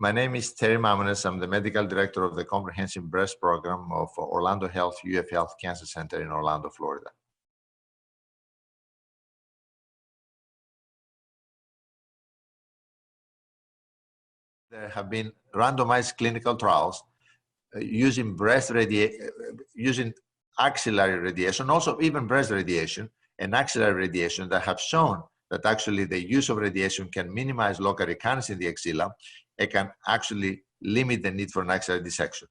My name is Terry Mamounas. I'm the medical director of the Comprehensive Breast Program of Orlando Health UF Health Cancer Center in Orlando, Florida. There have been randomized clinical trials using using axillary radiation, also even breast radiation and axillary radiation, that have shown that actually the use of radiation can minimize local recurrence in the axilla and can actually limit the need for an axillary dissection.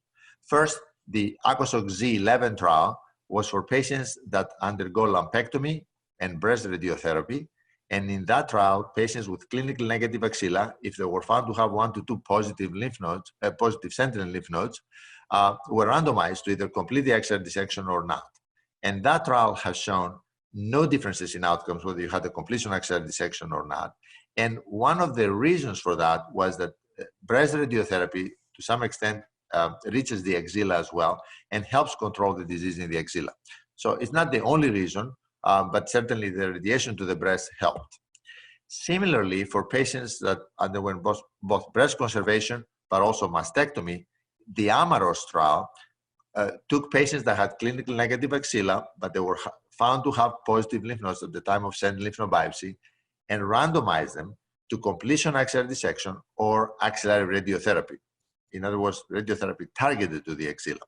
First, the ACOSOC Z11 trial was for patients that undergo lumpectomy and breast radiotherapy. And in that trial, patients with clinically negative axilla, if they were found to have 1 to 2 positive lymph nodes, positive sentinel lymph nodes, were randomized to either complete the axillary dissection or not. And that trial has shown no differences in outcomes whether you had a completion axillary dissection or not. And one of the reasons for that was that breast radiotherapy, to some extent, reaches the axilla as well and helps control the disease in the axilla. So it's not the only reason, but certainly the radiation to the breast helped. Similarly, for patients that underwent both breast conservation but also mastectomy, the Amaros trial took patients that had clinically negative axilla, but they were found to have positive lymph nodes at the time of sentinel lymph node biopsy, and randomized them to completion axillary dissection or axillary radiotherapy. In other words, radiotherapy targeted to the axilla.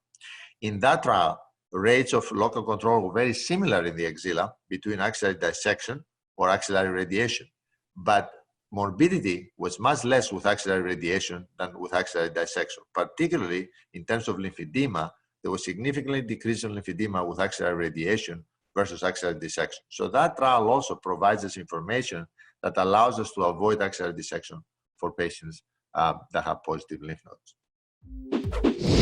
In that trial, rates of local control were very similar in the axilla between axillary dissection or axillary radiation, but morbidity was much less with axillary radiation than with axillary dissection. Particularly in terms of lymphedema, there was significantly decrease in lymphedema with axillary radiation versus axillary dissection. So that trial also provides us information that allows us to avoid axillary dissection for patients that have positive lymph nodes.